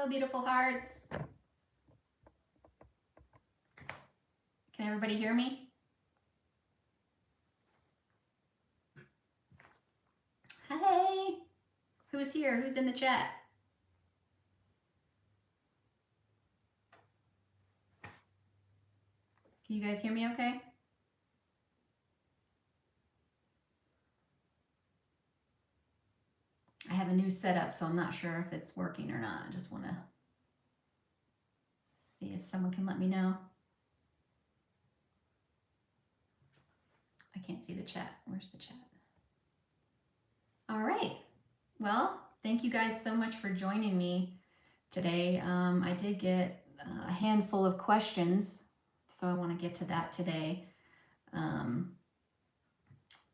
Hello, beautiful hearts. Can everybody hear me? Hey, who's here? Who's in the chat? Can you guys hear me okay? I have a new setup, so I'm not sure if it's working or not. I just want to see if someone can let me know. I can't see the chat. Where's the chat? All right. Well, thank you guys so much for joining me today. I did get a handful of questions, so I want to get to that today.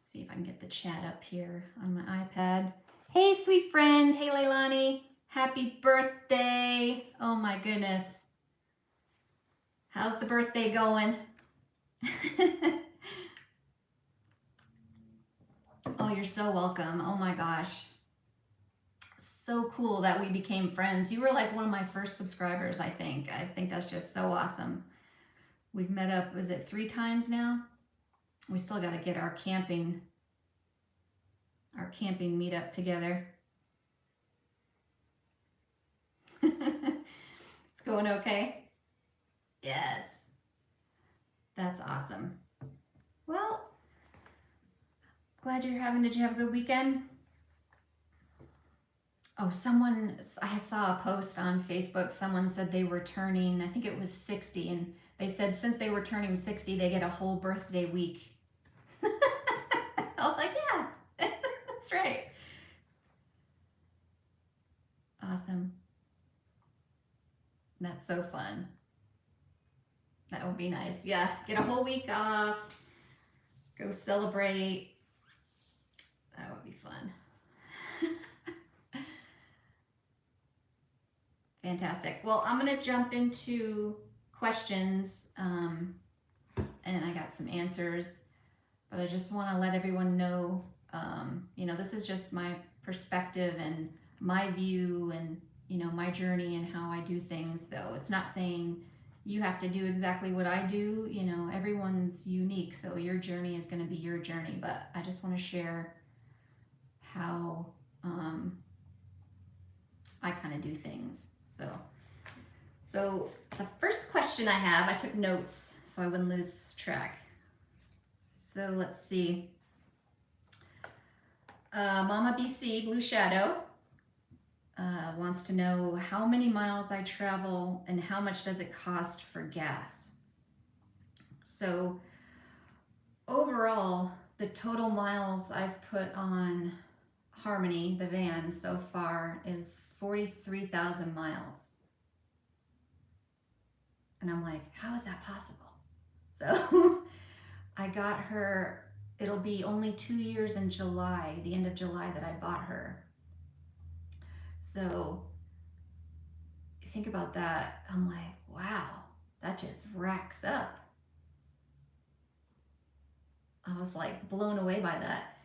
See if I can get the chat up here on my iPad. Hey, sweet friend. Hey, Leilani. Happy birthday. Oh my goodness. How's the birthday going? Oh, you're so welcome. Oh my gosh. So cool that we became friends. You were like one of my first subscribers, I think. I think that's just so awesome. We've met up, was it 3 times now? We still got to get our camping meetup together. It's going okay? Yes. That's awesome. Well, glad you're having, did you have a good weekend? Oh, I saw a post on Facebook, someone said they were turning, I think it was 60, and they said since they were turning 60, they get a whole birthday week. I was like, yeah, that's right. Awesome. That's so fun. That would be nice. Yeah, get a whole week off, go celebrate. That would be fun. Fantastic. Well, I'm going to jump into questions, and I got some answers, but I just want to let everyone know, you know, this is just my perspective and my view and, you know, my journey and how I do things. So it's not saying you have to do exactly what I do. You know, everyone's unique, so your journey is going to be your journey, but I just want to share how I kind of do things. So the first question I have, I took notes so I wouldn't lose track. So let's see. Mama BC, Blue Shadow, wants to know how many miles I travel and how much does it cost for gas. So overall, the total miles I've put on Harmony, the van, so far is 43,000 miles. And I'm like, how is that possible? So I got her, it'll be only 2 years in July, the end of July, that I bought her. So think about that. I'm like, wow, that just racks up. I was like blown away by that.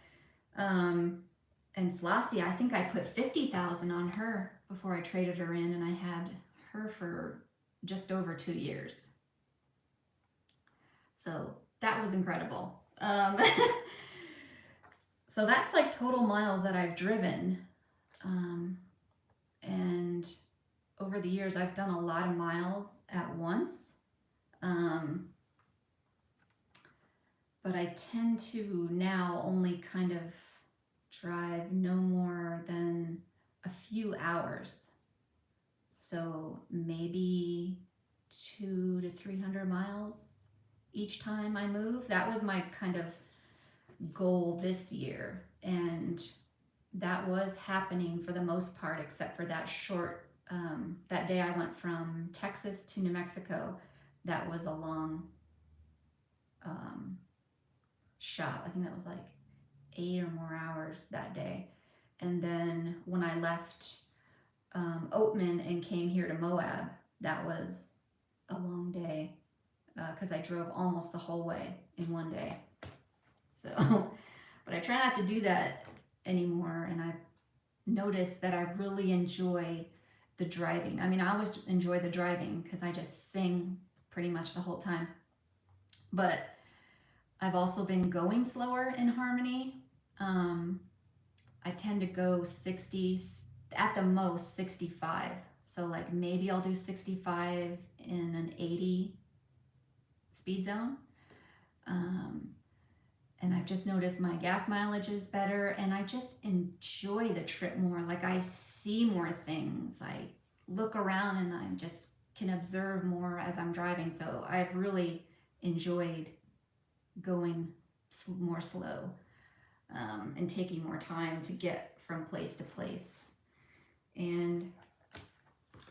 And Flossie, I think I put 50,000 on her before I traded her in, and I had her for just over 2 years. So that was incredible. So that's like total miles that I've driven. And over the years, I've done a lot of miles at once. But I tend to now only kind of drive no more than a few hours. So maybe 200 to 300 miles each time I move. That was my kind of goal this year, and that was happening for the most part, except for that short, that day I went from Texas to New Mexico. That was a long shot. I think that was like 8 or more hours that day. And then when I left Oatman and came here to Moab, that was a long day, because I drove almost the whole way in one day. So, but I try not to do that anymore, and I've noticed that I really enjoy the driving. I mean, I always enjoy the driving because I just sing pretty much the whole time. But I've also been going slower in harmony. I tend to go 60, at the most 65. So like maybe I'll do 65 in an 80 speed zone. And I've just noticed my gas mileage is better, and I just enjoy the trip more. Like I see more things. I look around and I just can observe more as I'm driving. So I've really enjoyed going more slow and taking more time to get from place to place. And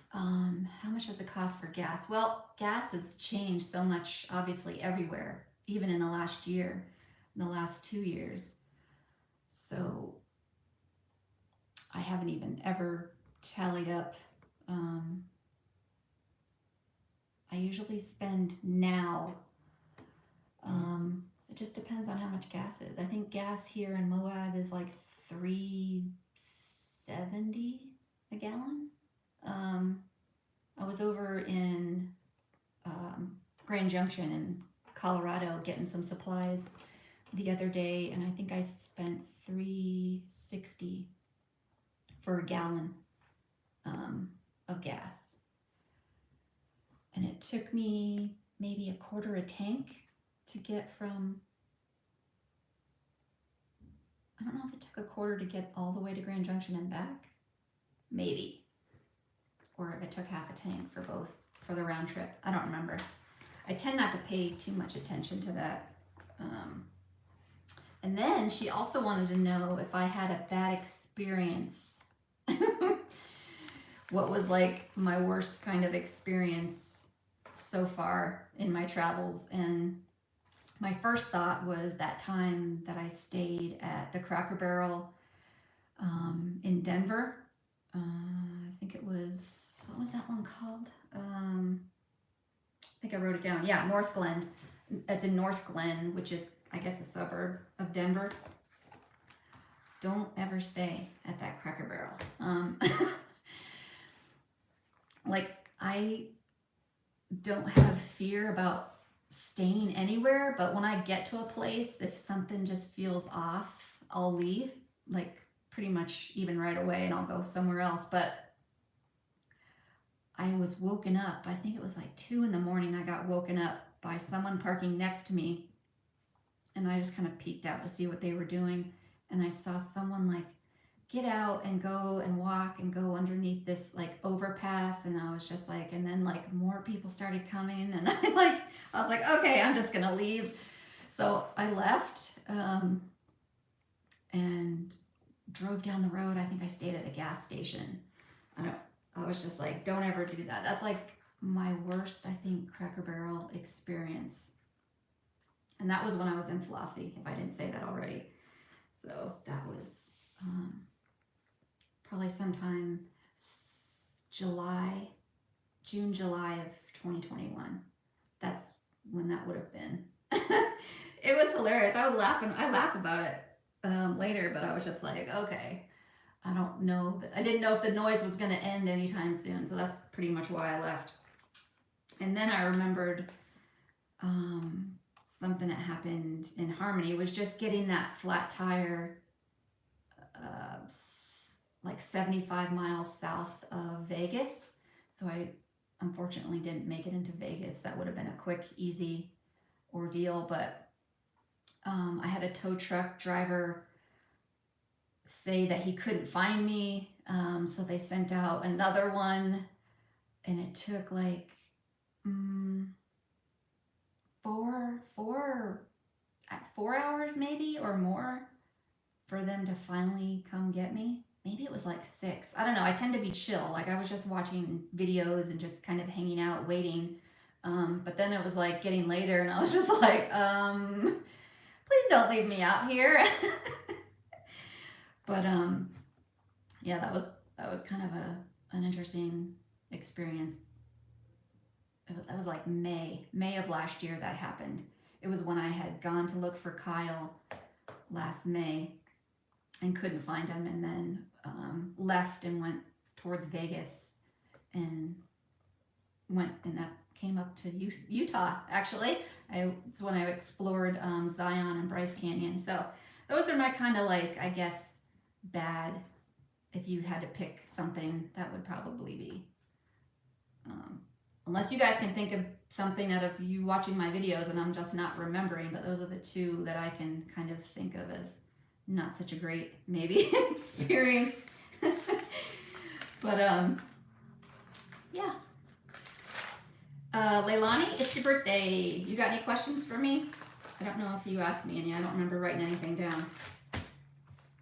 how much does it cost for gas? Well, gas has changed so much, obviously, everywhere, even in the last year, in the last 2 years. So I haven't even ever tallied up. I usually spend now, it just depends on how much gas is. I think gas here in Moab is like $3.70 a gallon. I was over in Grand Junction in Colorado getting some supplies the other day, and I think I spent $3.60 for a gallon of gas. And it took me maybe a quarter a tank to get from, I don't know if it took a quarter to get all the way to Grand Junction and back, maybe. Or if it took half a tank for both, for the round trip. I don't remember. I tend not to pay too much attention to that. And then she also wanted to know if I had a bad experience. What was like my worst kind of experience so far in my travels. And my first thought was that time that I stayed at the Cracker Barrel in Denver. I think it was, what was that one called? I think I wrote it down. Yeah, North Glen. It's in North Glen, which is, I guess, a suburb of Denver. Don't ever stay at that Cracker Barrel. Like, I don't have fear about staying anywhere, but when I get to a place, if something just feels off, I'll leave, like pretty much even right away, and I'll go somewhere else. But I was woken up, I think it was like 2 in the morning, I got woken up by someone parking next to me, and I just kind of peeked out to see what they were doing, and I saw someone like get out and go and walk and go underneath this like overpass, and I was just like, and then like more people started coming, and I was like, okay, I'm just gonna leave. So I left and drove down the road. I think I stayed at a gas station. I was just like, don't ever do that. That's like my worst, I think, Cracker Barrel experience. And that was when I was in Flossie, if I didn't say that already. So that was probably sometime June, July of 2021. That's when that would have been. It was hilarious. I was laughing. I laugh about it later, but I was just like, okay, I don't know. I didn't know if the noise was going to end anytime soon. So that's pretty much why I left. And then I remembered something that happened in Harmony. It was just getting that flat tire like 75 miles south of Vegas. So I unfortunately didn't make it into Vegas. That would have been a quick, easy ordeal. But I had a tow truck driver say that he couldn't find me. So they sent out another one, and it took like 4 hours maybe or more for them to finally come get me. Maybe it was like 6. I don't know. I tend to be chill. Like I was just watching videos and just kind of hanging out, waiting. But then it was like getting later, and I was just like, please don't leave me out here. But yeah, that was kind of an interesting experience. That was like May of last year that happened. It was when I had gone to look for Kyle last May and couldn't find him, and then left and went towards Vegas and went and came up to Utah, actually. It's when I explored Zion and Bryce Canyon. So those are my kind of like, I guess, bad. If you had to pick something, that would probably be, unless you guys can think of something out of you watching my videos and I'm just not remembering, but those are the two that I can kind of think of as not such a great, maybe, experience. But, yeah. Leilani, it's your birthday. You got any questions for me? I don't know if you asked me any. I don't remember writing anything down.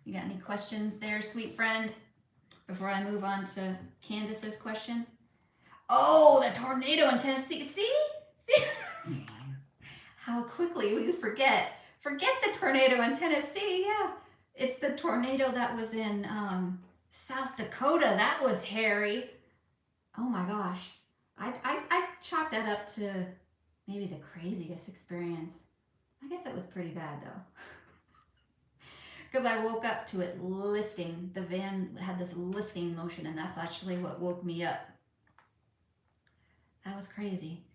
You got any questions there, sweet friend? Before I move on to Candace's question. Oh, the tornado in Tennessee. See? How quickly we forget. Forget the tornado in Tennessee. Yeah. It's the tornado that was in South Dakota. That was hairy. Oh my gosh. I chalked that up to maybe the craziest experience. I guess it was pretty bad though. Because I woke up to it lifting. The van had this lifting motion, and that's actually what woke me up. That was crazy.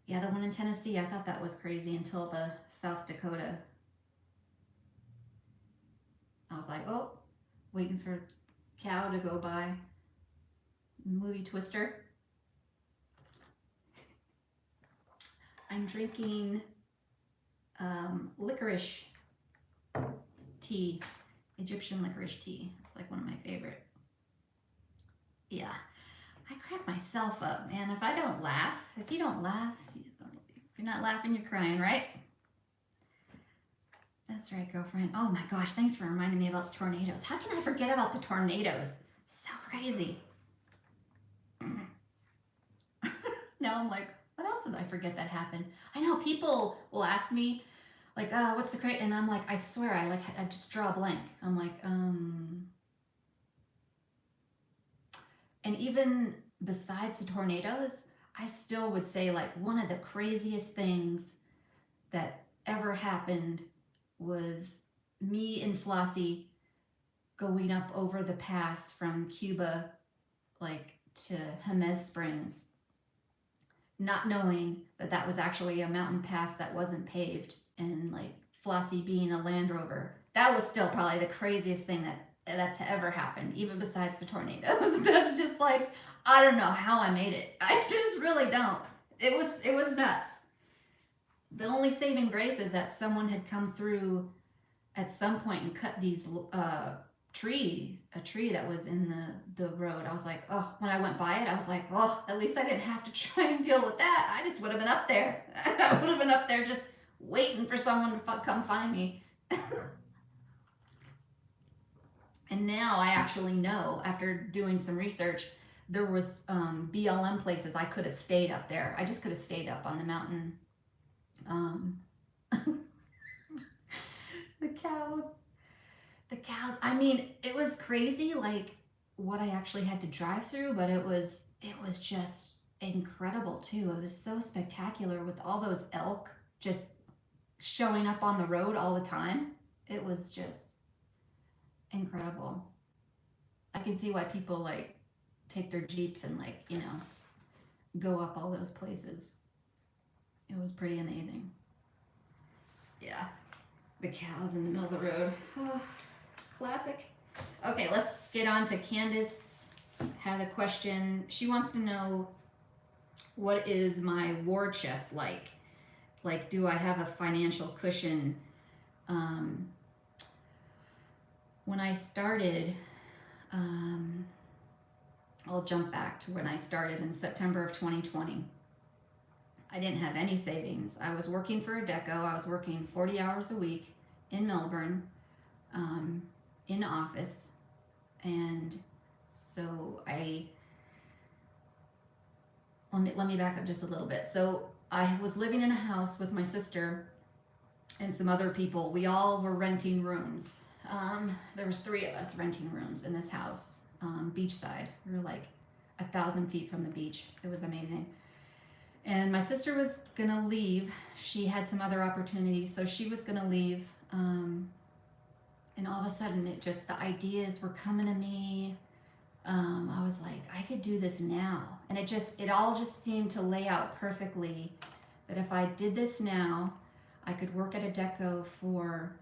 Yeah, the one in Tennessee, I thought that was crazy until the South Dakota. I was like, oh, waiting for cow to go by. Movie Twister. I'm drinking licorice tea, Egyptian licorice tea. It's like one of my favorite. Yeah, I crack myself up, man. If I don't laugh, if you don't laugh, if you're not laughing, you're crying, right? That's right, girlfriend. Oh my gosh, thanks for reminding me about the tornadoes. How can I forget about the tornadoes? So crazy. Now I'm like, what else did I forget that happened? I know people will ask me, like, what's the crazy? And I'm like, I swear, I just draw a blank. I'm like, And even besides the tornadoes, I still would say like one of the craziest things that ever happened was me and Flossie going up over the pass from Cuba, like to Jemez Springs, not knowing that that was actually a mountain pass that wasn't paved, and like Flossie being a Land Rover. That was still probably the craziest thing that's ever happened, even besides the tornadoes. That's just like, I don't know how I made it. I just really don't. It was nuts. The only saving grace is that someone had come through at some point and cut these a tree that was in the road. I was like, oh, when I went by it, I was like, oh, at least I didn't have to try and deal with that. I just would have been up there. I would have been up there just waiting for someone to come find me. And now I actually know, after doing some research, there was BLM places I could have stayed up there. I just could have stayed up on the mountain. The cows. I mean, it was crazy, like what I actually had to drive through, but it was just incredible too. It was so spectacular with all those elk just showing up on the road all the time. It was just incredible. I can see why people like take their Jeeps and like, you know, go up all those places. It was pretty amazing. Yeah, the cows in the middle of the road. Oh, classic. Okay, let's get on to Candace. Had a question. She wants to know, what is my war chest like? Like, do I have a financial cushion? When I started, I'll jump back to when I started in September of 2020. I didn't have any savings. I was working for a deco. I was working 40 hours a week in Melbourne, in the office. And so let me back up just a little bit. So I was living in a house with my sister and some other people. We all were renting rooms. There was 3 of us renting rooms in this house, beachside. We were like 1,000 feet from the beach. It was amazing. And my sister was gonna leave. She had some other opportunities, so she was gonna leave. And all of a sudden, the ideas were coming to me. I was like, I could do this now. And it all just seemed to lay out perfectly that if I did this now, I could work at a deco for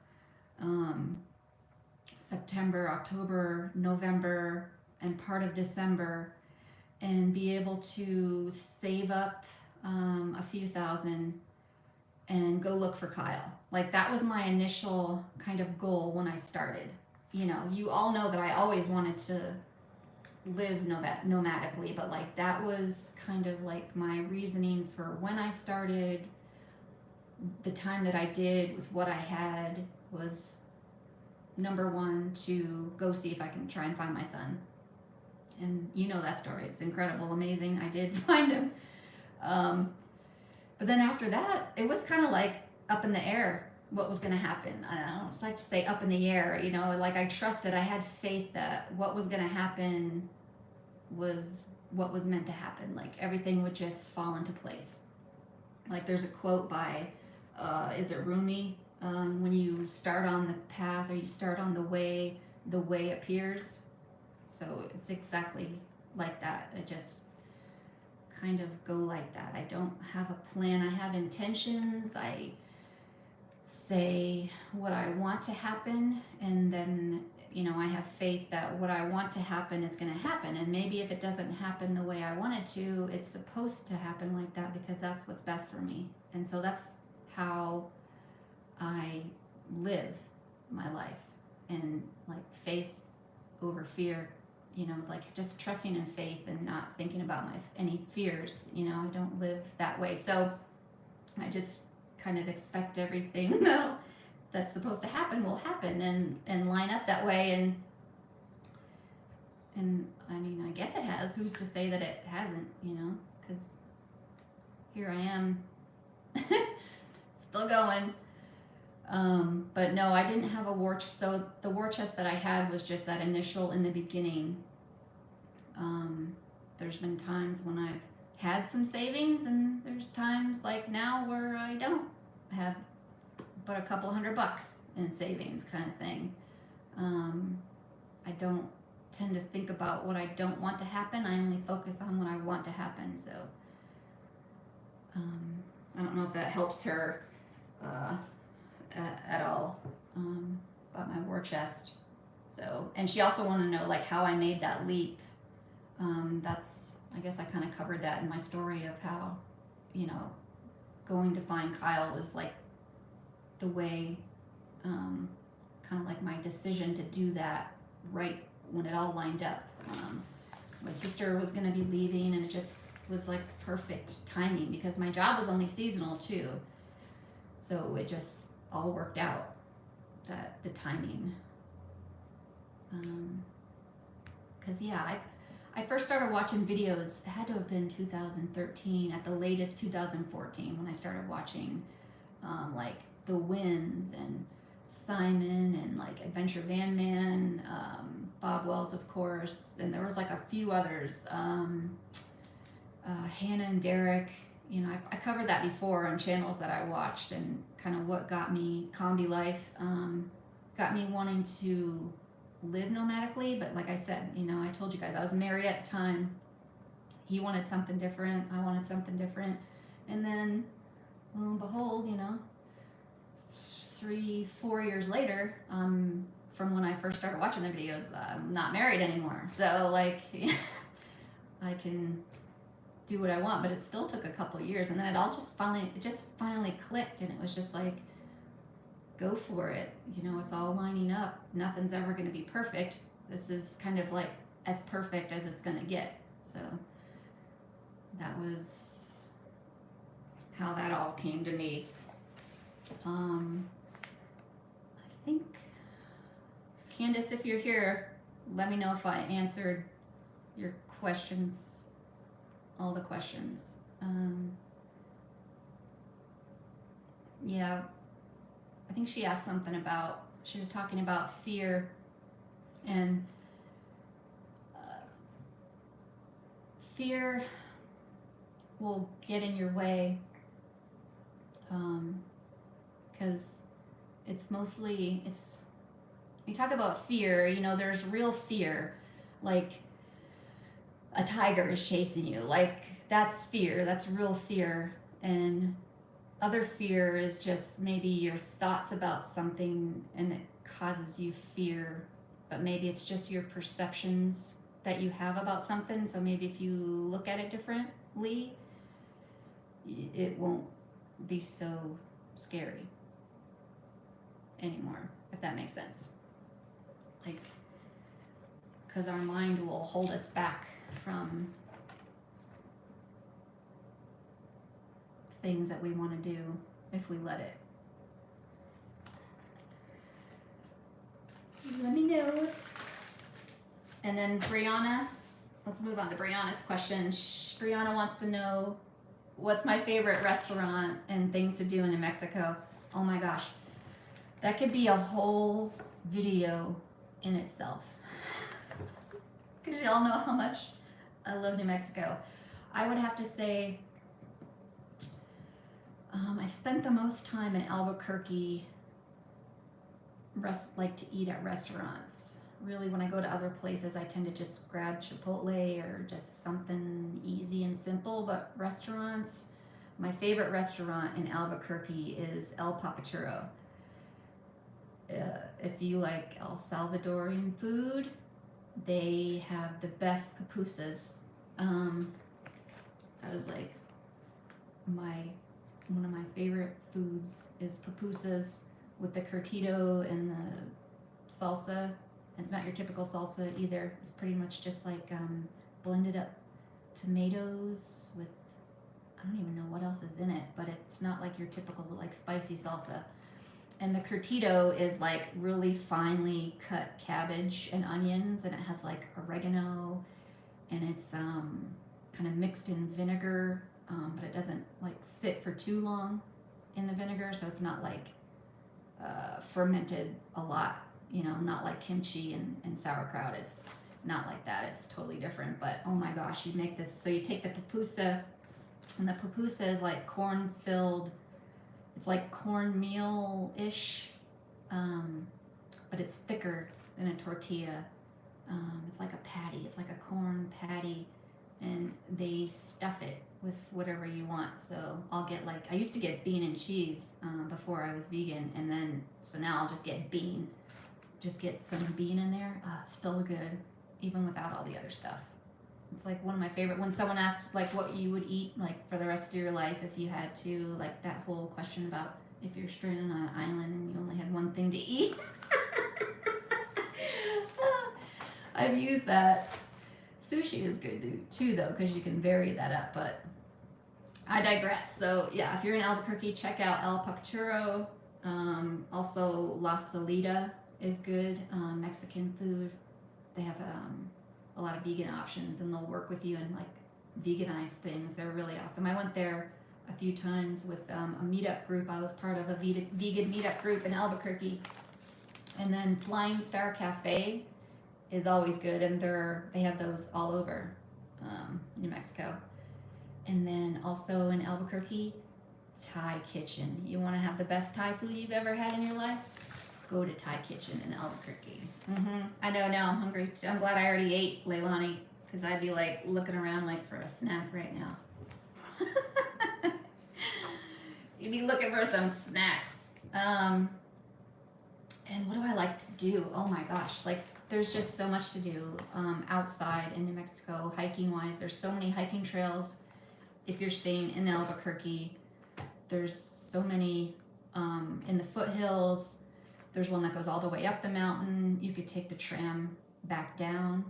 September, October, November, and part of December, and be able to save up a few thousand and go look for Kyle. Like, that was my initial kind of goal when I started. You know, you all know that I always wanted to live nomadically, but like that was kind of like my reasoning for when I started. The time that I did with what I had was number one, to go see if I can try and find my son. And you know that story. It's incredible, amazing. I did find him. But then after that, it was kind of like up in the air what was going to happen. I don't know, it's like to say up in the air, you know, like I trusted, I had faith that what was going to happen was what was meant to happen. Like everything would just fall into place. Like there's a quote by, is it Rumi? When you start on the path or you start on the way appears. So it's exactly like that. I just kind of go like that. I don't have a plan. I have intentions. I say what I want to happen, and then, you know, I have faith that what I want to happen is going to happen. And maybe if it doesn't happen the way I want it to, it's supposed to happen like that because that's what's best for me. And so that's how I live my life, and like faith over fear, you know, like just trusting in faith and not thinking about any fears. You know, I don't live that way. So I just kind of expect everything that's supposed to happen will happen and line up that way. And I mean, I guess it has. Who's to say that it hasn't, you know, because here I am still going. But no, I didn't have a war chest. So the war chest that I had was just that initial in the beginning. There's been times when I've had some savings, and there's times like now where I don't have but a couple $100 in savings, kind of thing. I don't tend to think about what I don't want to happen. I only focus on what I want to happen. So I don't know if that helps her at all about my war chest. So, and she also wanted to know like how I made that leap. That's, I guess I kind of covered that in my story of how, you know, going to find Kyle was like the way, kind of like my decision to do that right when it all lined up. Because my sister was going to be leaving, and it just was like perfect timing because my job was only seasonal too. So it just all worked out, that the timing. Because yeah, I first started watching videos, it had to have been 2013, at the latest 2014, when I started watching like the Winds and Simon and like Adventure Van Man, Bob Wells, of course, and there was like a few others, Hannah and Derek. You know, I covered that before on channels that I watched, and kind of what got me, Combi Life, got me wanting to live nomadically. But like I said, you know, I told you guys I was married at the time. He wanted something different, I wanted something different, and then lo and behold, you know, 3-4 years later, from when I first started watching the videos, I'm not married anymore. So like I can do what I want, but it still took a couple years, and then it just finally clicked, and it was just like, go for it. You know, it's all lining up. Nothing's ever going to be perfect. This is kind of like as perfect as it's going to get. So that was how that all came to me. I think, Candace, if you're here, let me know if I answered your questions, all the questions. Yeah, I think she asked something about, she was talking about fear, and fear will get in your way, because you talk about fear, you know, there's real fear, like a tiger is chasing you. Like, that's fear. That's real fear. And other fear is just maybe your thoughts about something and it causes you fear, but maybe it's just your perceptions that you have about something. So maybe if you look at it differently, it won't be so scary anymore, if that makes sense. Like, because our mind will hold us back from things that we want to do if we let it. Let me know. And then Brianna, let's move on to Brianna's question. Brianna wants to know, what's my favorite restaurant and things to do in New Mexico? Oh my gosh, that could be a whole video in itself. Because y'all know how much I love New Mexico. I would have to say, I've spent the most time in Albuquerque, like to eat at restaurants. Really, when I go to other places, I tend to just grab Chipotle or just something easy and simple. But restaurants, my favorite restaurant in Albuquerque is El Papaturo. If you like El Salvadorian food, they have the best pupusas. That is like one of my favorite foods is pupusas with the curtido and the salsa. And it's not your typical salsa either. It's pretty much just like blended up tomatoes with, I don't even know what else is in it, but it's not like your typical like spicy salsa. And the curtido is like really finely cut cabbage and onions, and it has like oregano, and it's kind of mixed in vinegar, but it doesn't like sit for too long in the vinegar, so it's not like fermented a lot, you know, not like kimchi and sauerkraut. It's not like that. It's totally different. But oh my gosh, you make this. So you take the pupusa, and the pupusa is like corn filled. It's like cornmeal-ish, but it's thicker than a tortilla. It's like a patty. It's like a corn patty, and they stuff it with whatever you want. So I'll get like, I used to get bean and cheese before I was vegan, and then, so now I'll just get bean. Just get some bean in there. It's still good, even without all the other stuff. It's like one of my favorite. When someone asks like what you would eat like for the rest of your life if you had to, like that whole question about if you're stranded on an island and you only had one thing to eat. I've used that. Sushi is good too though, because you can vary that up, but I digress. So yeah, if you're in Albuquerque, check out El Papaturo. Also La Salida is good, Mexican food. They have a lot of vegan options, and they'll work with you and like veganize things. They're really awesome. I went there a few times with a meetup group. I was part of a vegan meetup group in Albuquerque. And then Flying Star Cafe is always good, and they have those all over New Mexico. And then also in Albuquerque, Thai Kitchen. You want to have the best Thai food you've ever had in your life? Go to Thai Kitchen in Albuquerque. I know, now I'm hungry. I'm glad I already ate, Leilani, because I'd be like looking around like for a snack right now. You'd be looking for some snacks. And what do I like to do? Oh my gosh, like there's just so much to do outside in New Mexico, hiking wise. There's so many hiking trails. If you're staying in Albuquerque, there's so many in the foothills. There's one that goes all the way up the mountain. You could take the tram back down.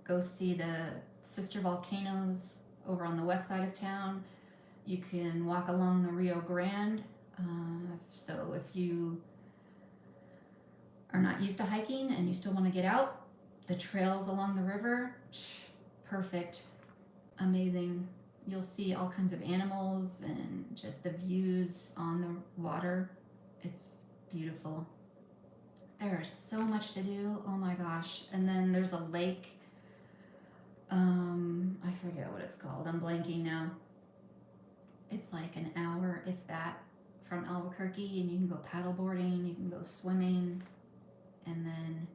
Go see the sister volcanoes over on the west side of town. You can walk along the Rio Grande. So if you are not used to hiking and you still want to get out, the trails along the river, perfect, amazing. You'll see all kinds of animals and just the views on the water. It's beautiful. There is so much to do. Oh my gosh. And then there's a lake. I forget what it's called. I'm blanking now. It's like an hour, if that, from Albuquerque, and you can go paddleboarding, you can go swimming. And then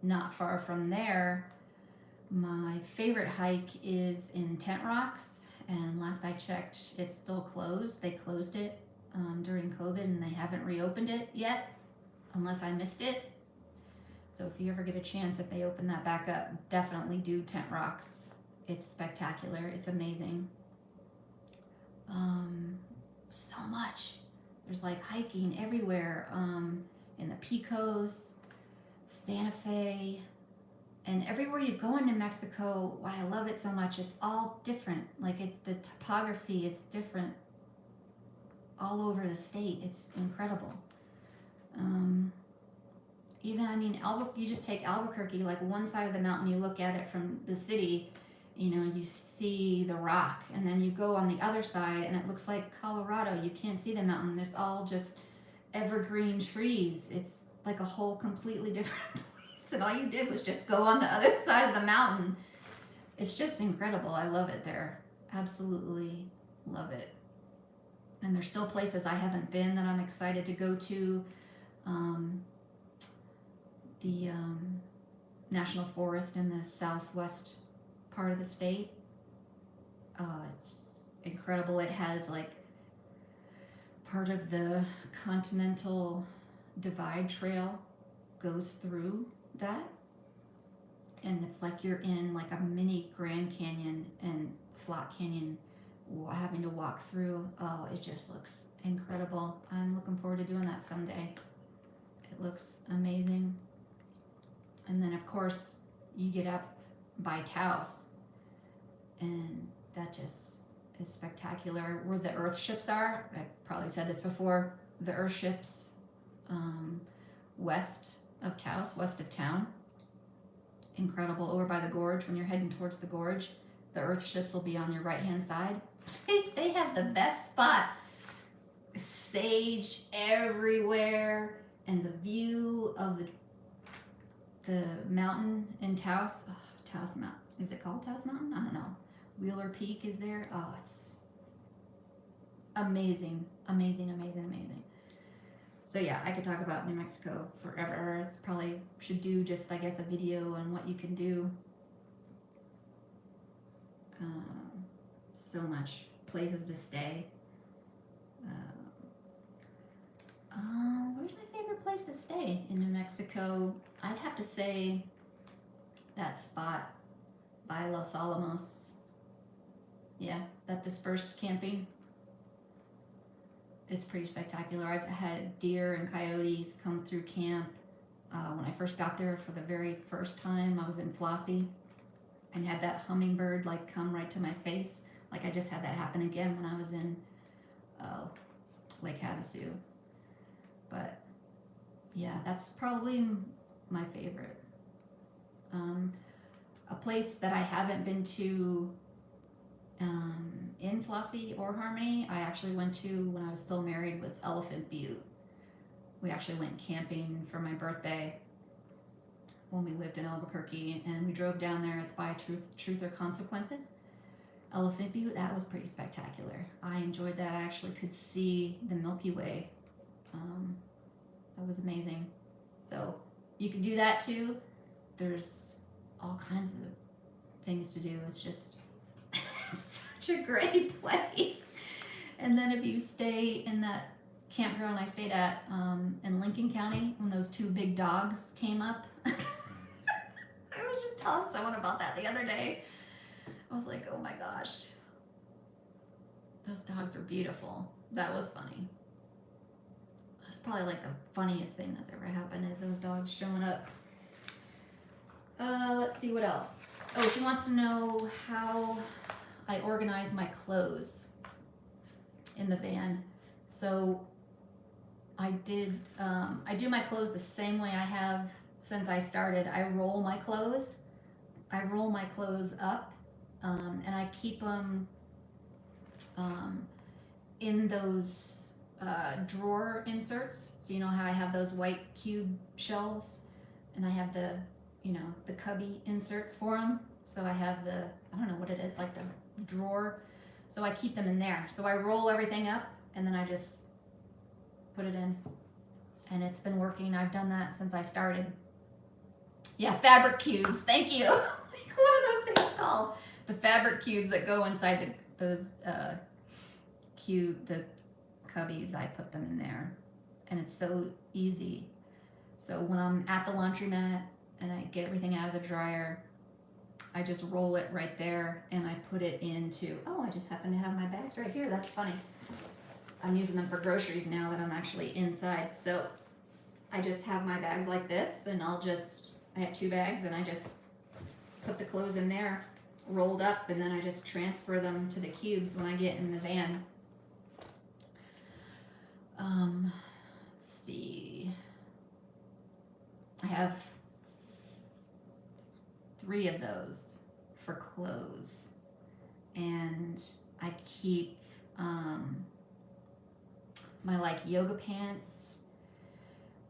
not far from there, My favorite hike is in Tent Rocks, and last I checked, it's still closed. They closed it during COVID, and they haven't reopened it yet, unless I missed it. So if you ever get a chance, if they open that back up, definitely do Tent Rocks. It's spectacular. It's amazing. So much. There's like hiking everywhere. In the Picos, Santa Fe, and everywhere you go in New Mexico. Why I love it so much, it's all different. Like the topography is different all over the state. It's incredible. Even, I mean, you just take Albuquerque, like one side of the mountain, you look at it from the city, you know, you see the rock, and then you go on the other side and it looks like Colorado. You can't see the mountain. There's all just evergreen trees. It's like a whole completely different place, and all you did was just go on the other side of the mountain. It's just incredible. I love it there. Absolutely love it. And there's still places I haven't been that I'm excited to go to. The National Forest in the southwest part of the state. It's incredible. It has like part of the Continental Divide Trail goes through that, and it's like you're in like a mini Grand Canyon and Slot Canyon, having to walk through. Oh, it just looks incredible. I'm looking forward to doing that someday. It looks amazing. And then of course you get up by Taos, and that just is spectacular. Where the earth ships are, I probably said this before, the earth ships west of Taos, west of town. Incredible. Over by the gorge, when you're heading towards the gorge, the earth ships will be on your right hand side. They have the best spot. Sage everywhere, and the view of the mountain in Taos. Oh, Taos Mountain. Is it called Taos Mountain? I don't know. Wheeler Peak is there. Oh, it's amazing. Amazing, amazing, amazing. So yeah, I could talk about New Mexico forever. It's probably should do just, I guess, a video on what you can do. So much. Places to stay. Where's my favorite place to stay in New Mexico? I'd have to say that spot by Los Alamos. Yeah, that dispersed camping. It's pretty spectacular. I've had deer and coyotes come through camp. When I first got there for the very first time, I was in Flossie and had that hummingbird like come right to my face. Like I just had that happen again when I was in Lake Havasu. But yeah, that's probably my favorite. A place that I haven't been to in Flossie or Harmony, I actually went to when I was still married, was Elephant Butte. We actually went camping for my birthday when we lived in Albuquerque, and we drove down there. It's by Truth or Consequences. Elephant Butte, that was pretty spectacular. I enjoyed that. I actually could see the Milky Way. That was amazing. So you can do that too. There's all kinds of things to do. It's just it's such a great place. And then if you stay in that campground I stayed at in Lincoln County, when those two big dogs came up, I was just telling someone about that the other day. I was like, oh my gosh, those dogs are beautiful. That was funny. That's probably like the funniest thing that's ever happened, is those dogs showing up. Let's see what else. Oh, she wants to know how I organize my clothes in the van. So I do my clothes the same way I have since I started. I roll my clothes. I roll my clothes up, and I keep them in those drawer inserts. So you know how I have those white cube shelves, and I have the, you know, the cubby inserts for them. So I have the, I don't know what it is, like the drawer. So I keep them in there. So I roll everything up, and then I just put it in, and it's been working. I've done that since I started. Yeah, fabric cubes. Thank you. are those things called? The fabric cubes that go inside those the cubbies. I put them in there, and it's so easy. So when I'm at the laundromat and I get everything out of the dryer, I just roll it right there and I put it into, oh, I just happen to have my bags right here. That's funny. I'm using them for groceries now that I'm actually inside. So I just have my bags like this, and I have 2 bags, and I just put the clothes in there rolled up, and then I just transfer them to the cubes when I get in the van. Let's see. I have 3 of those for clothes, and I keep my like yoga pants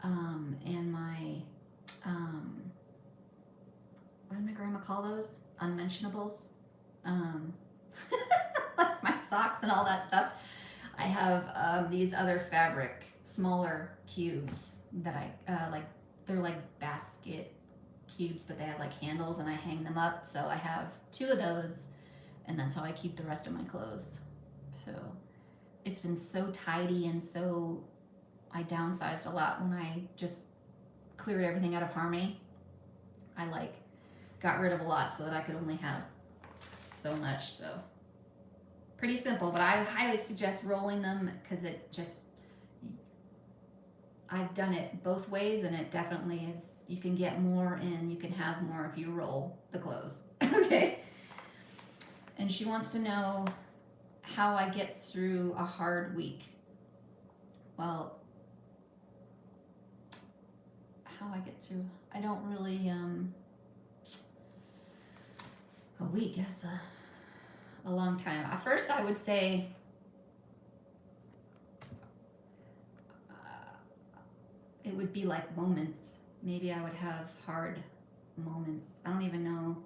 and my what did my grandma call those? Unmentionables. Like my socks and all that stuff. I have these other fabric, smaller cubes that I like. They're like basket cubes, but they have like handles, and I hang them up. So I have 2 of those, and that's how I keep the rest of my clothes. So it's been so tidy, and so I downsized a lot when I just cleared everything out of Harmony. I like got rid of a lot so that I could only have so much. So pretty simple, but I highly suggest rolling them, because it just, I've done it both ways, and it definitely is, you can get more and you can have more if you roll the clothes. Okay. And she wants to know how I get through a hard week. Well, how I get through, I don't really, a week, that's a long time. At first I would say, it would be like moments. Maybe I would have hard moments. I don't even know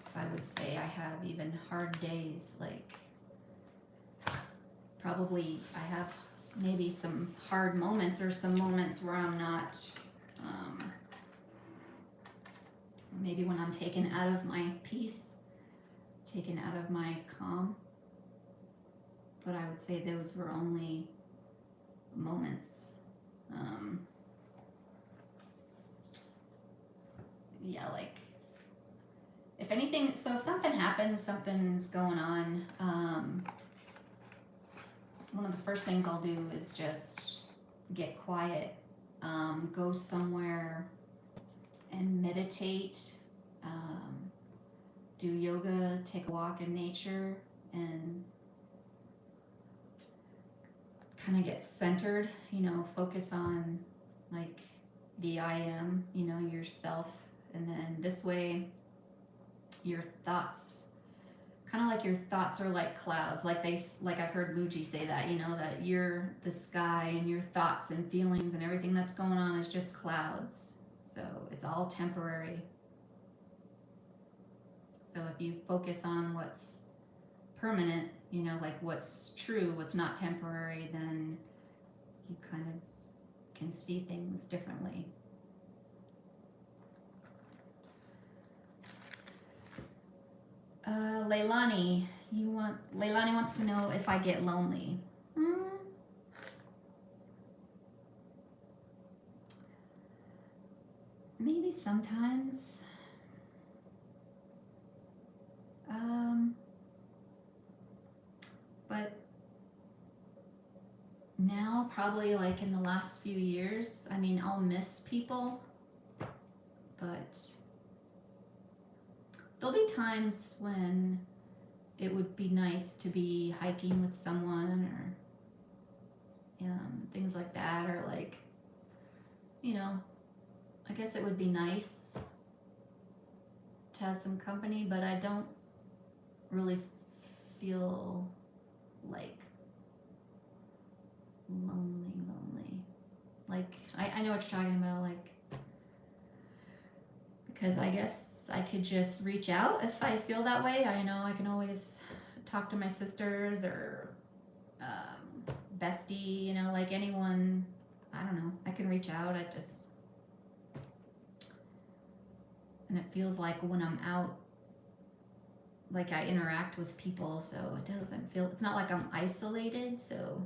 if I would say I have even hard days. Like, probably I have maybe some hard moments, or some moments where I'm not, maybe when I'm taken out of my peace, taken out of my calm. But I would say those were only moments. Yeah, like, if anything, so if something happens, something's going on, one of the first things I'll do is just get quiet, go somewhere and meditate, do yoga, take a walk in nature, and kind of get centered, focus on like the I am, yourself. And then this way your thoughts, kind of like your thoughts are like clouds, like I've heard Muji say that, that you're the sky, and your thoughts and feelings and everything that's going on is just clouds. So it's all temporary. So if you focus on what's permanent, like what's true, what's not temporary, then you kind of can see things differently. Leilani wants to know if I get lonely. Maybe sometimes. But now, probably like in the last few years, I mean, I'll miss people, but there'll be times when it would be nice to be hiking with someone, or things like that, or like, I guess it would be nice to have some company, but I don't really feel like lonely. Like, I know what you're talking about, like, because I guess I could just reach out if I feel that way. I know I can always talk to my sisters, or bestie, like anyone. I don't know, I can reach out. And it feels like when I'm out, like I interact with people, so it doesn't feel, it's not like I'm isolated, so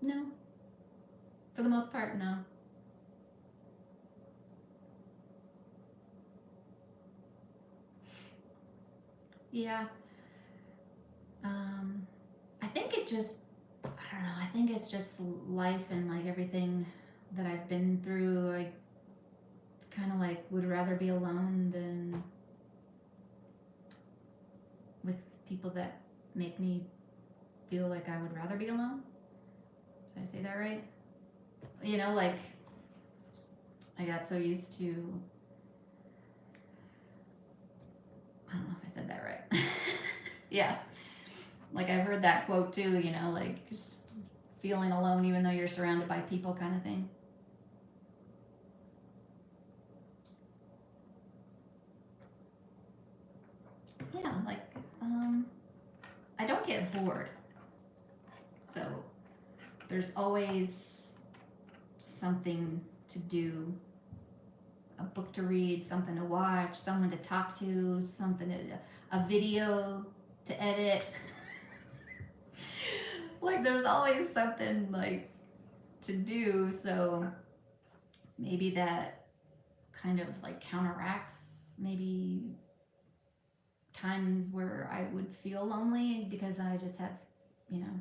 no. For the most part, no. Yeah. I think it just, I don't know, I think it's just life and like everything that I've been through. I kind of like would rather be alone than with people that make me feel like I would rather be alone. Did I say that right? You know, like I got so used to, I don't know if I said that right. Yeah. Like I've heard that quote too, you know, like just feeling alone even though you're surrounded by people kind of thing. Yeah, like I don't get bored. So there's always something to do, a book to read, something to watch, someone to talk to, something to, a video to edit. Like there's always something like to do, so maybe that kind of like counteracts maybe times where I would feel lonely because I just have, you know.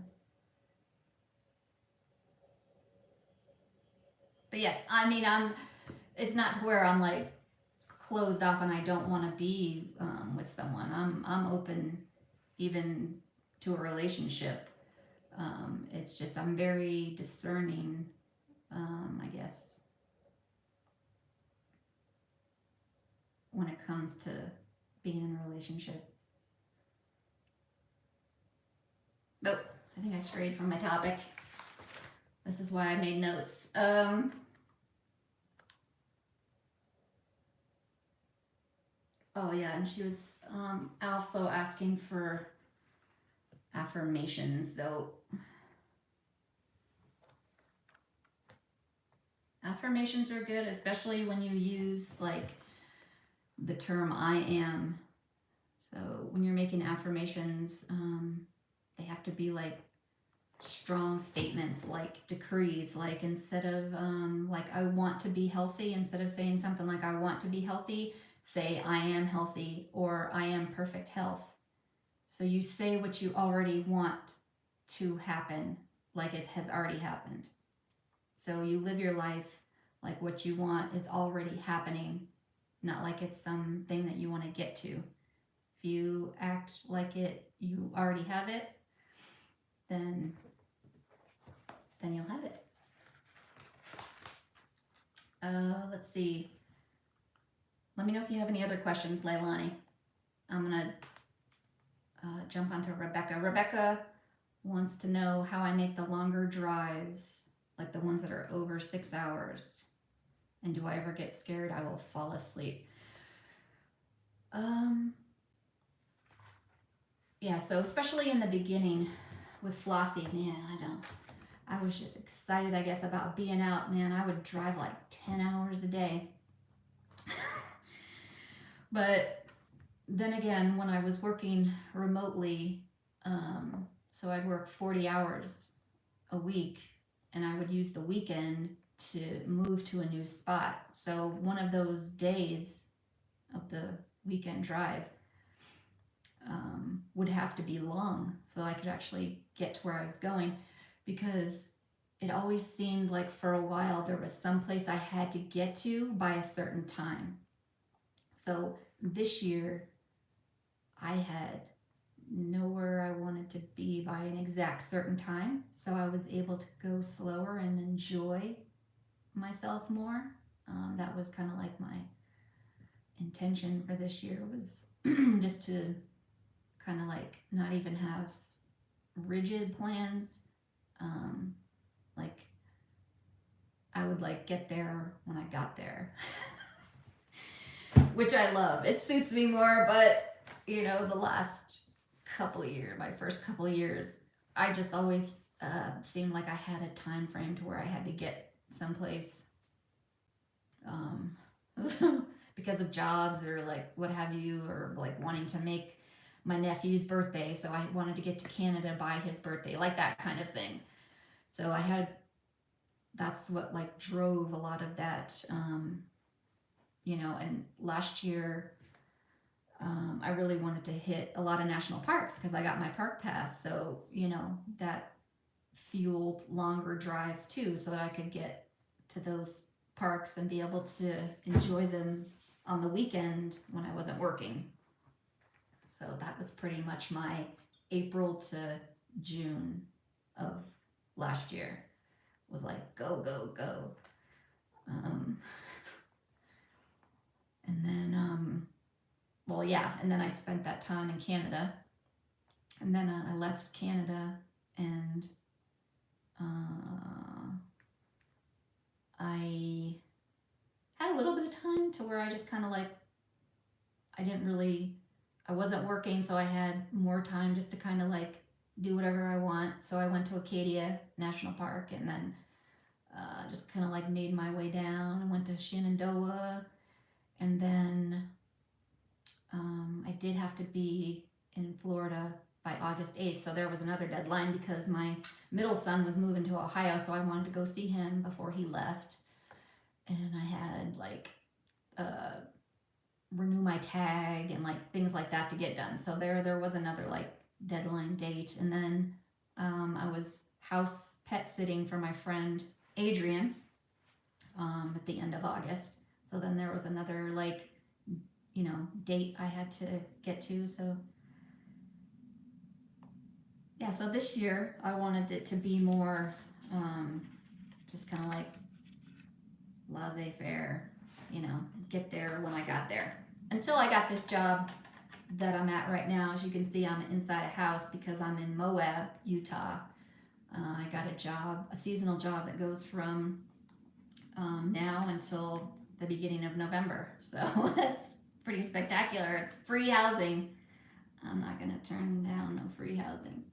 But yes, I mean, it's not to where I'm like closed off and I don't want to be with someone. I'm open even to a relationship. It's just I'm very discerning, I guess, when it comes to being in a relationship. Oh, I think I strayed from my topic. This is why I made notes. Oh yeah, and she was also asking for affirmations. So affirmations are good, especially when you use like the term I am. So when you're making affirmations, they have to be like strong statements, like decrees. Like instead of like I want to be healthy, instead of saying something like I want to be healthy, say I am healthy or I am perfect health. So you say what you already want to happen, like it has already happened. So you live your life like what you want is already happening, not like it's something that you want to get to. If you act like you already have it, then you'll have it. Let's see. Let me know if you have any other questions, Leilani. I'm gonna jump onto Rebecca. Rebecca wants to know how I make the longer drives, like the ones that are over 6 hours. And do I ever get scared I will fall asleep? Yeah, so especially in the beginning with Flossie, man, I was just excited, I guess, about being out, man. I would drive like 10 hours a day. But then again, when I was working remotely, so I'd work 40 hours a week and I would use the weekend to move to a new spot. So one of those days of the weekend drive would have to be long so I could actually get to where I was going, because it always seemed like for a while there was some place I had to get to by a certain time. So this year I had nowhere I wanted to be by an exact certain time, so I was able to go slower and enjoy myself more. That was kind of like my intention for this year, was just to kind of like not even have rigid plans. Like I would like get there when I got there, which I love. It suits me more, but you know, the last couple of years, my first couple of years, I just always seemed like I had a time frame to where I had to get someplace. because of jobs or like what have you, or like wanting to make my nephew's birthday. So I wanted to get to Canada by his birthday, like that kind of thing. So that's what like drove a lot of that, and last year, I really wanted to hit a lot of national parks because I got my park pass. So, that fueled longer drives too, so that I could get to those parks and be able to enjoy them on the weekend when I wasn't working. So that was pretty much my April to June of last year, was like go, go, go. And then, well, yeah, and then I spent that time in Canada, and then I left Canada, and I had a little bit of time to where I just kind of like, I wasn't working, so I had more time just to kind of like do whatever I want. So I went to Acadia National Park, and then just kind of like made my way down and went to Shenandoah, and then I did have to be in Florida by August 8th, so there was another deadline because my middle son was moving to Ohio, so I wanted to go see him before he left, and I had like renew my tag and like things like that to get done. So there was another like deadline date, and then I was house pet sitting for my friend Adrian at the end of August. So then there was another like date I had to get to. So yeah, so this year I wanted it to be more just kind of like laissez-faire, get there when I got there. Until I got this job that I'm at right now. As you can see, I'm inside a house because I'm in Moab, Utah. I got a seasonal job that goes from now until the beginning of November. So that's pretty spectacular. It's free housing. I'm not going to turn down no free housing.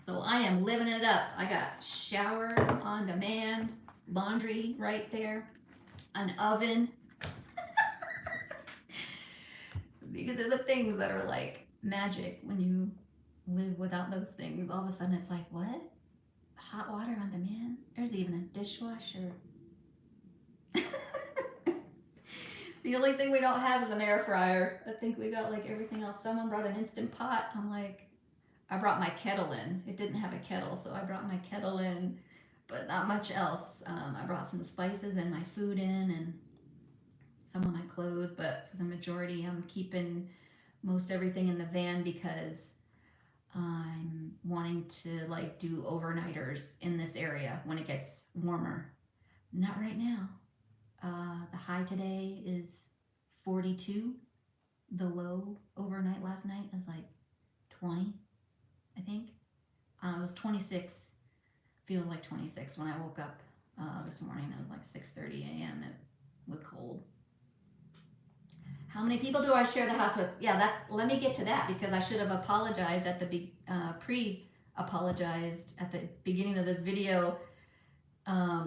So I am living it up. I got shower on demand, laundry right there, an oven. These are the things that are like magic when you live without those things. All of a sudden it's like, what? Hot water on demand? There's even a dishwasher. The only thing we don't have is an air fryer. I think we got like everything else. Someone brought an Instant Pot. I'm like, I brought my kettle in. It didn't have a kettle, so I brought my kettle in, but not much else. I brought some spices and my food in and some of my clothes, but for the majority, I'm keeping most everything in the van because I'm wanting to like do overnighters in this area when it gets warmer. Not right now. The high today is 42. The low overnight last night was like 20, I think. It was 26. Feels like 26 when I woke up this morning. It was like 6:30 a.m. It was cold. How many people do I share the house with? Yeah, let me get to that because I should have apologized at the pre-apologized at the beginning of this video.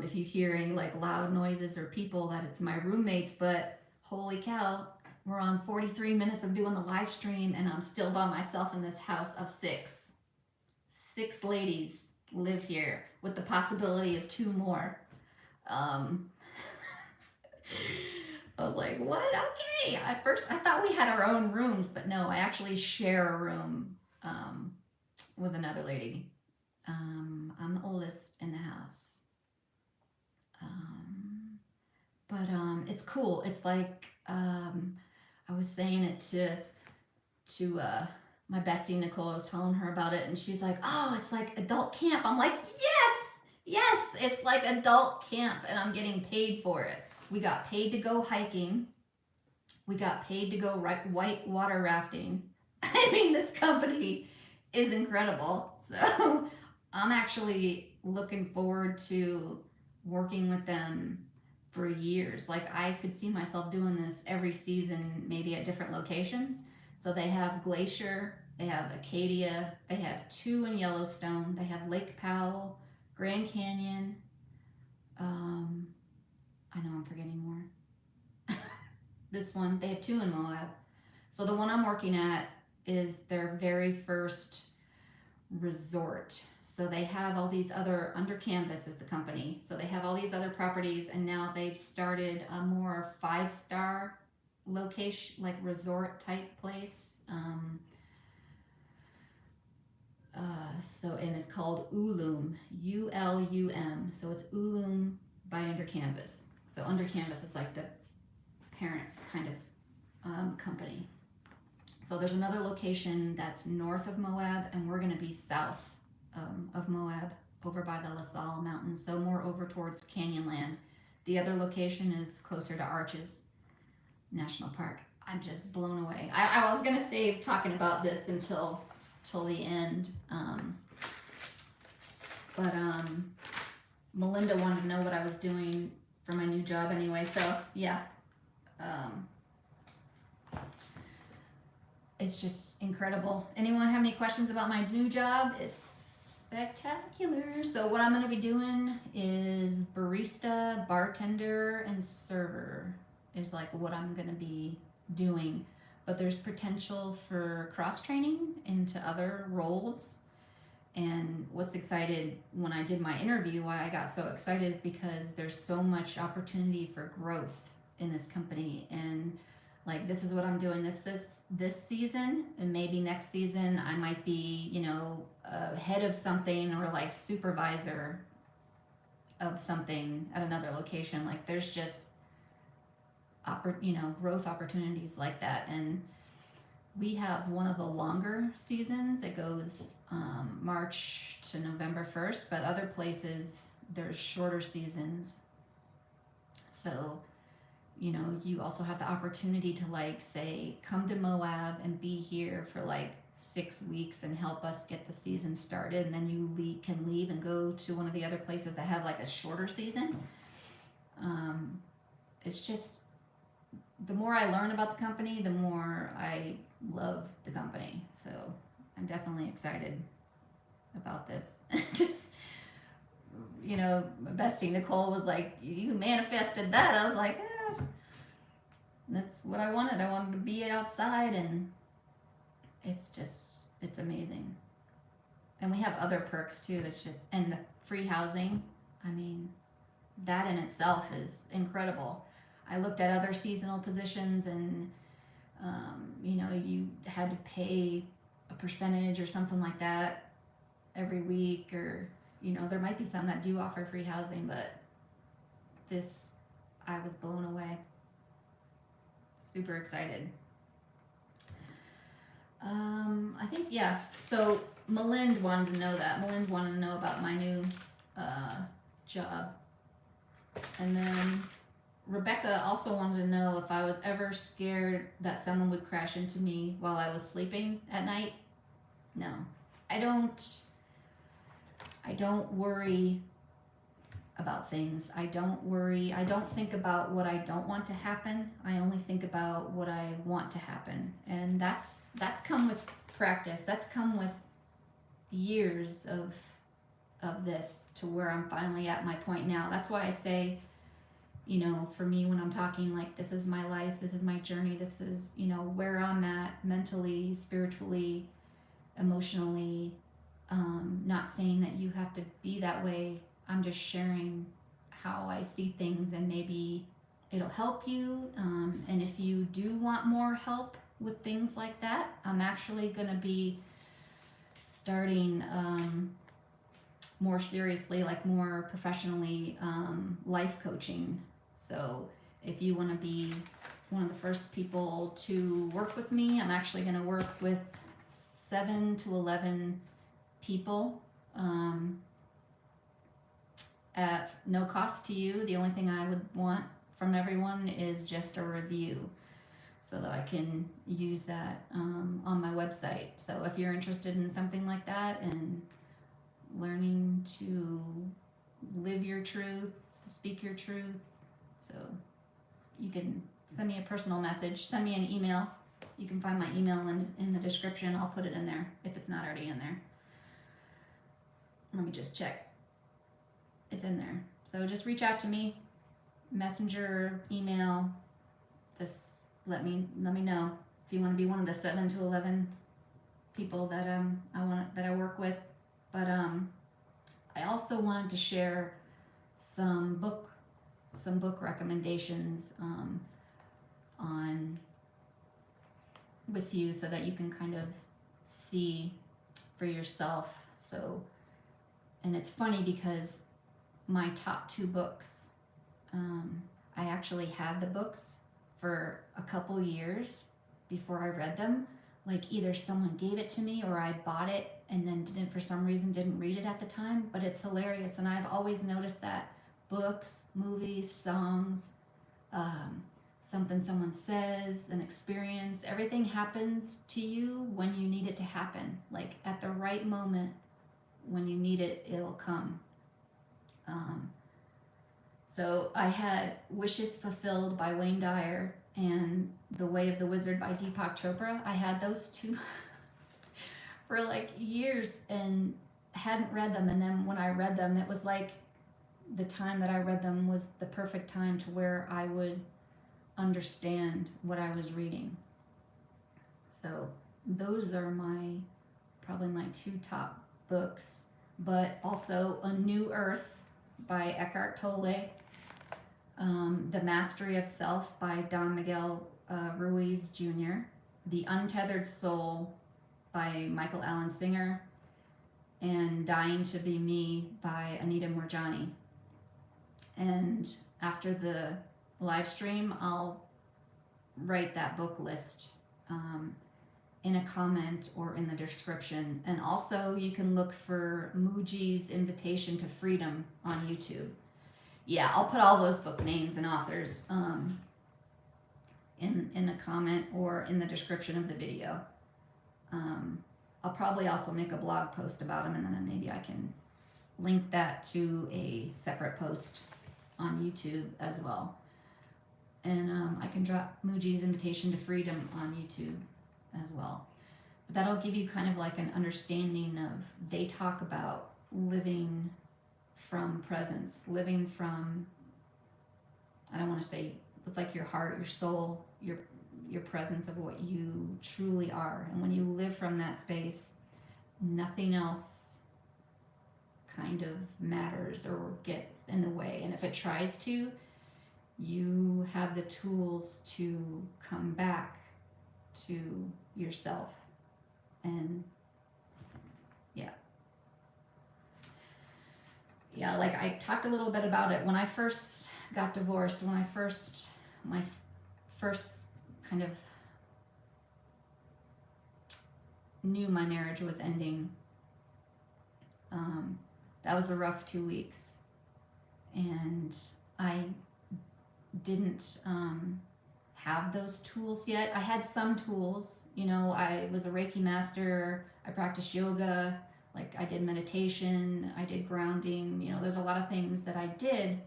If you hear any like loud noises or people, that it's my roommates, but holy cow, we're on 43 minutes of doing the live stream and I'm still by myself in this house of six. 6 ladies live here with the possibility of 2 more. I was like, what? Okay. At first, I thought we had our own rooms, but no, I actually share a room with another lady. I'm the oldest in the house. But it's cool. It's like, I was saying it to my bestie, Nicole. I was telling her about it, and she's like, oh, it's like adult camp. I'm like, yes, it's like adult camp, and I'm getting paid for it. We got paid to go hiking. We got paid to go white water rafting. I mean, this company is incredible. So I'm actually looking forward to working with them for years. Like I could see myself doing this every season, maybe at different locations. So they have Glacier, they have Acadia, they have 2 in Yellowstone, they have Lake Powell, Grand Canyon, I know I'm forgetting more. This one, they have two in Moab. So the one I'm working at is their very first resort. So they have all these other, Under Canvas is the company. So they have all these other properties, and now they've started a more 5-star location, like resort type place. And it's called Ulum, Ulum. So it's Ulum by Under Canvas. So Under Canvas is like the parent kind of company. So there's another location that's north of Moab, and we're going to be south of Moab, over by the La Salle Mountains, so more over towards Canyonland. The other location is closer to Arches National Park. I'm just blown away. I was going to save talking about this until the end, but Melinda wanted to know what I was doing for my new job anyway, so yeah. It's just incredible. Anyone have any questions about my new job? It's spectacular. So what I'm going to be doing is barista, bartender, and server is like what I'm going to be doing. But there's potential for cross-training into other roles. And what's excited when I did my interview, why I got so excited is because there's so much opportunity for growth in this company. And like, this is what I'm doing this season, and maybe next season I might be, head of something, or like supervisor of something at another location. Like, there's just growth opportunities like that. And we have one of the longer seasons. It goes March to November 1st, but other places there's shorter seasons. So you also have the opportunity to, like, say, come to Moab and be here for like 6 weeks and help us get the season started, and then you can leave and go to one of the other places that have like a shorter season. It's just, the more I learn about the company, the more I love the company. So I'm definitely excited about this. Just, bestie Nicole was like, you manifested that. I was like, that's what I wanted. I wanted to be outside, and it's amazing. And we have other perks too. And the free housing, I mean, that in itself is incredible. I looked at other seasonal positions, and you had to pay a percentage or something like that every week, or there might be some that do offer free housing, but this, I was blown away. Super excited. I think, yeah. So Melind wanted to know that. Melind wanted to know about my new job. And then Rebecca also wanted to know if I was ever scared that someone would crash into me while I was sleeping at night. No, I don't worry about things. I don't worry. I don't think about what I don't want to happen. I only think about what I want to happen. And that's come with practice. That's come with years of this, to where I'm finally at my point now. That's why I say, for me, when I'm talking, like, this is my life, this is my journey, this is, where I'm at mentally, spiritually, emotionally. Not saying that you have to be that way. I'm just sharing how I see things, and maybe it'll help you. And if you do want more help with things like that, I'm actually going to be starting more seriously, like more professionally, life coaching. So if you want to be one of the first people to work with me, I'm actually going to work with 7 to 11 people at no cost to you. The only thing I would want from everyone is just a review, so that I can use that on my website. So if you're interested in something like that, and learning to live your truth, speak your truth, so you can send me a personal message, send me an email. You can find my email in the description. I'll put it in there if it's not already in there. Let me just check it's in there. So just reach out to me, messenger, email. Just let me know if you want to be one of the 7 to 11 people that I work with. But I also wanted to share some book recommendations on with you, so that you can kind of see for yourself. So, and it's funny because my top 2 books, I actually had the books for a couple years before I read them. Like either someone gave it to me or I bought it and then for some reason didn't read it at the time. But it's hilarious, and I've always noticed that books, movies, songs, something someone says, an experience, everything happens to you when you need it to happen. Like at the right moment, when you need it, it'll come. So I had Wishes Fulfilled by Wayne Dyer and The Way of the Wizard by Deepak Chopra. I had those 2 for like years and hadn't read them. And then when I read them, it was like the time that I read them was the perfect time to where I would understand what I was reading. So those are probably my 2 top books. But also A New Earth by Eckhart Tolle, The Mastery of Self by Don Miguel Ruiz Jr., The Untethered Soul by Michael Allen Singer, and Dying to Be Me by Anita Moorjani. And after the live stream, I'll write that book list in a comment or in the description. And also you can look for Mooji's Invitation to Freedom on YouTube. Yeah, I'll put all those book names and authors in a comment or in the description of the video. I'll probably also make a blog post about them, and then maybe I can link that to a separate post on YouTube as well. And I can drop Mooji's Invitation to Freedom on YouTube as well. But that'll give you kind of like an understanding of, they talk about living from presence, living from, I don't want to say, it's like your heart, your soul, your presence of what you truly are. And when you live from that space, nothing else kind of matters or gets in the way. And if it tries to, you have the tools to come back to yourself. And yeah, like I talked a little bit about it when I first got divorced, my first kind of knew my marriage was ending. That was a rough 2 weeks, and I didn't have those tools yet. I had some tools, you know, I was a Reiki master, I practiced yoga, like I did meditation, I did grounding, you know, there's a lot of things that I did.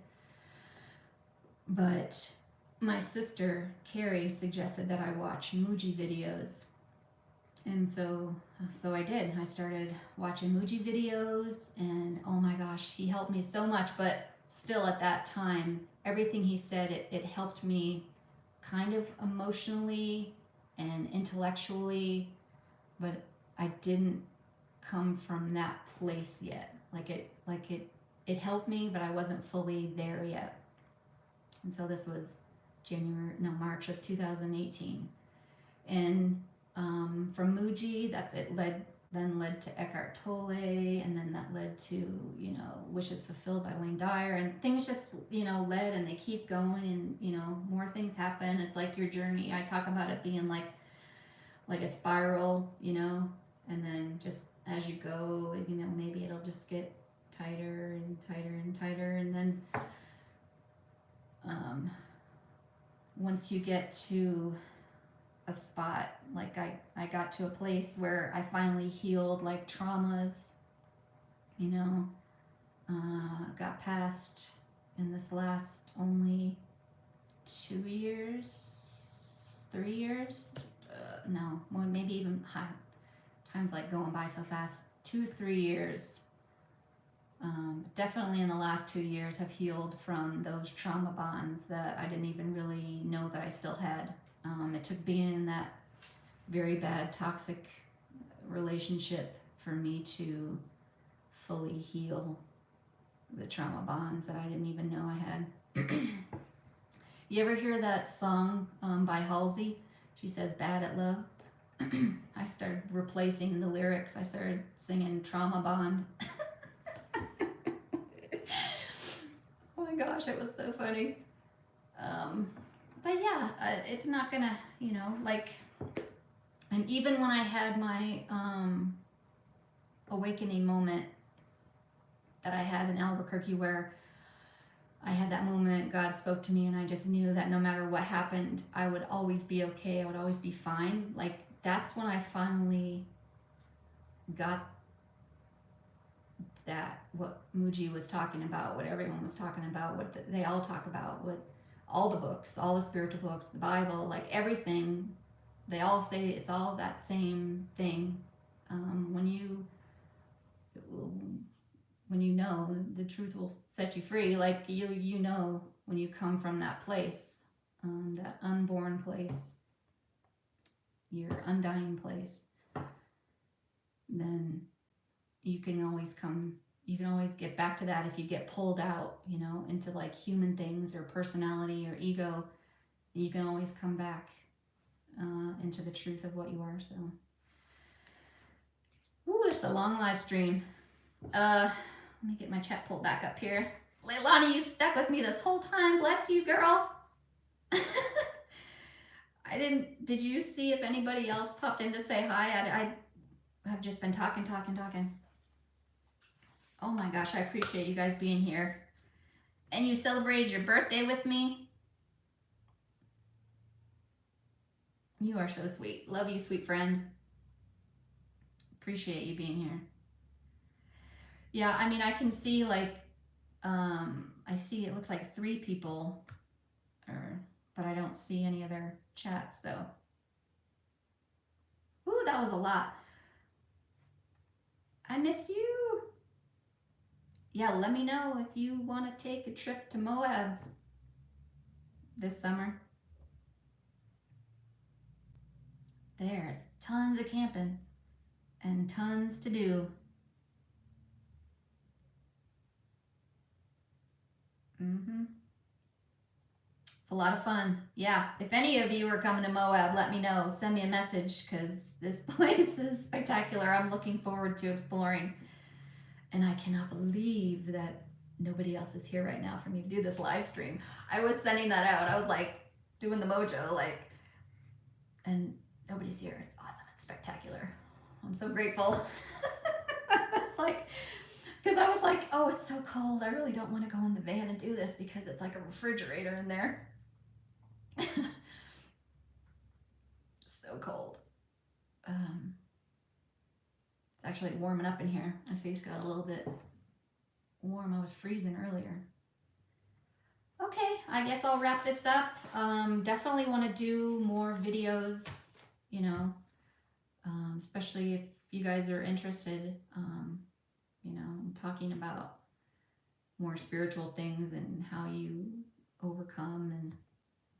But my sister, Carrie, suggested that I watch Mooji videos. And so I did. I started watching Mooji videos, and oh my gosh, he helped me so much. But still at that time, everything he said, it helped me kind of emotionally and intellectually, but I didn't come from that place yet. It helped me, but I wasn't fully there yet. And so this was March of 2018. And from Mooji, led to Eckhart Tolle, and then that led to, you know, Wishes Fulfilled by Wayne Dyer, and things just, you know, led, and they keep going, and, you know, more things happen. It's like your journey. I talk about it being like a spiral, you know, and then just as you go, you know, maybe it'll just get tighter and tighter and tighter, and then once you get to a spot, like I got to a place where I finally healed like traumas, you know, got past in this last only 2 years, 3 years, no, more, maybe even time's like going by so fast, 2-3 years Definitely in the last 2 years have healed from those trauma bonds that I didn't even really know that I still had. It took being in that very bad toxic relationship for me to fully heal the trauma bonds that I didn't even know I had. You ever hear that song by Halsey? She says, "Bad at Love." I started replacing the lyrics. I started singing Trauma Bond. Oh my gosh, it was so funny. But yeah, it's not gonna, you know, like, and even when I had my awakening moment that I had in Albuquerque, where I had that moment, God spoke to me, and I just knew that no matter what happened, I would always be okay. I would always be fine. Like, that's when I finally got that, what Muji was talking about, what everyone was talking about, what they all talk about, what all the books, all the spiritual books, the Bible, like everything, they all say it's all that same thing. When you know, the truth will set you free. Like, you know, when you come from that place, that unborn place, your undying place, then you can always get back to that. If you get pulled out, you know, into like human things or personality or ego, you can always come back into the truth of what you are. So, ooh, it's a long live stream. Let me get my chat pulled back up here. Leilani, you've stuck with me this whole time. Bless you, girl. Did you see if anybody else popped in to say hi? I have just been talking. Oh my gosh, I appreciate you guys being here. And you celebrated your birthday with me. You are so sweet. Love you, sweet friend. Appreciate you being here. Yeah, I mean, I can see like, I see it looks like 3 people, but I don't see any other chats, so. Ooh, that was a lot. I miss you. Yeah, let me know if you want to take a trip to Moab this summer. There's tons of camping and tons to do. It's a lot of fun. Yeah, if any of you are coming to Moab, let me know. Send me a message, because this place is spectacular. I'm looking forward to exploring. And I cannot believe that nobody else is here right now for me to do this live stream. I was sending that out. I was like doing the mojo, like, and nobody's here. It's awesome. It's spectacular. I'm so grateful. It's like, because I was like, oh, it's so cold. I really don't want to go in the van and do this because it's like a refrigerator in there. So cold. It's actually warming up in here. My face got a little bit warm. I was freezing earlier. Okay, I guess I'll wrap this up. Definitely want to do more videos, you know, especially if you guys are interested, you know, in talking about more spiritual things and how you overcome and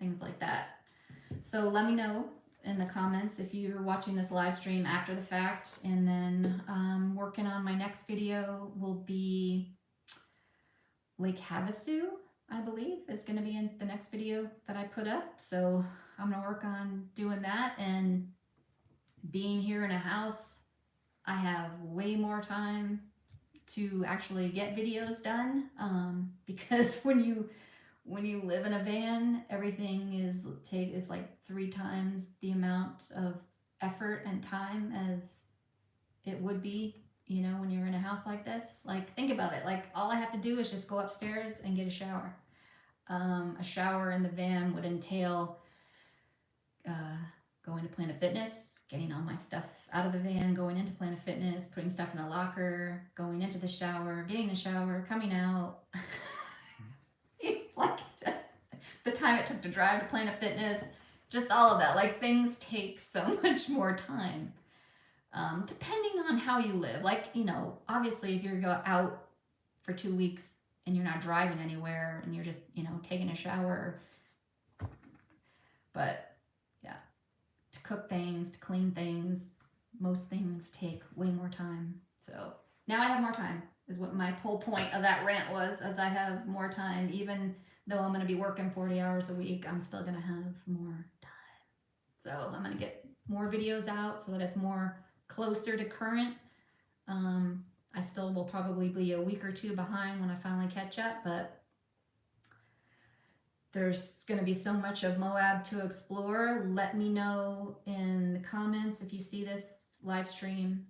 things like that. So let me know in the comments if you're watching this live stream after the fact. And then working on my next video will be Lake Havasu, I believe, is going to be in the next video that I put up. So I'm going to work on doing that. And being here in a house, I have way more time to actually get videos done, because when you live in a van, everything is like 3 times the amount of effort and time as it would be, you know, when you're in a house like this. Like, think about it. Like, all I have to do is just go upstairs and get a shower. A shower in the van would entail going to Planet Fitness, getting all my stuff out of the van, going into Planet Fitness, putting stuff in a locker, going into the shower, getting a shower, coming out. Like, just the time it took to drive to Planet Fitness, just all of that. Like, things take so much more time, depending on how you live. Like, you know, obviously if you go out for 2 weeks and you're not driving anywhere and you're just, you know, taking a shower. But yeah, to cook things, to clean things, most things take way more time. So now I have more time is what my whole point of that rant was, as I have more time. Even though I'm going to be working 40 hours a week, I'm still going to have more time. So I'm going to get more videos out so that it's more closer to current. I still will probably be a week or two behind when I finally catch up, but there's going to be so much of Moab to explore. Let me know in the comments if you see this live stream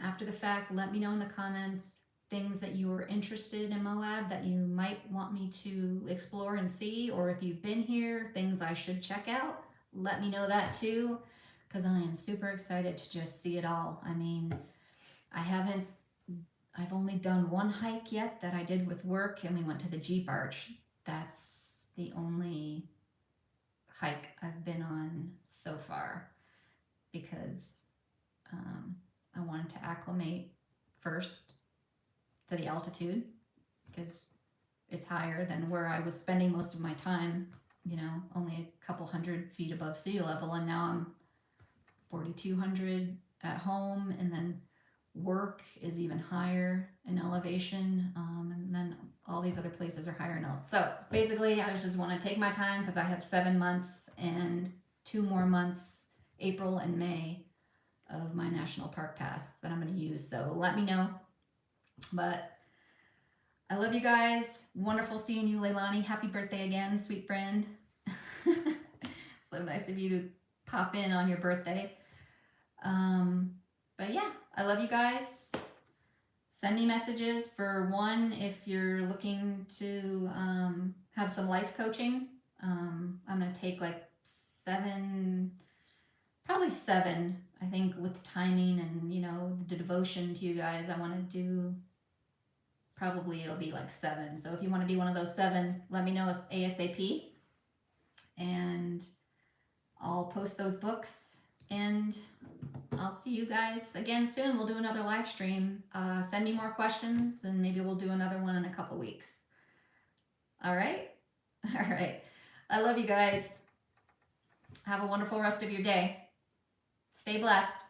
after the fact. Let me know in the comments things that you were interested in Moab that you might want me to explore and see, or if you've been here, things I should check out. Let me know that too, because I am super excited to just see it all. I mean, I've only done one hike yet that I did with work, and we went to the Jeep Arch. That's the only hike I've been on so far, because I wanted to acclimate first to the altitude, because it's higher than where I was spending most of my time, you know, only a couple 100 feet above sea level, and now I'm 4,200 at home, and then work is even higher in elevation, and then all these other places are higher in elevation. So basically I just want to take my time, because I have 7 months and 2 more months, April and May, of my national park pass that I'm going to use. So let me know. But I love you guys. Wonderful seeing you, Leilani. Happy birthday again, sweet friend. So nice of you to pop in on your birthday. But yeah, I love you guys. Send me messages for one if you're looking to have some life coaching. I'm going to take like 7, probably 7, I think, with timing and, you know, the devotion to you guys. I want to do, probably it'll be like 7. So if you want to be one of those 7, let me know ASAP. And I'll post those books, and I'll see you guys again soon. We'll do another live stream. Send me more questions, and maybe we'll do another one in a couple weeks. All right? All right. I love you guys. Have a wonderful rest of your day. Stay blessed.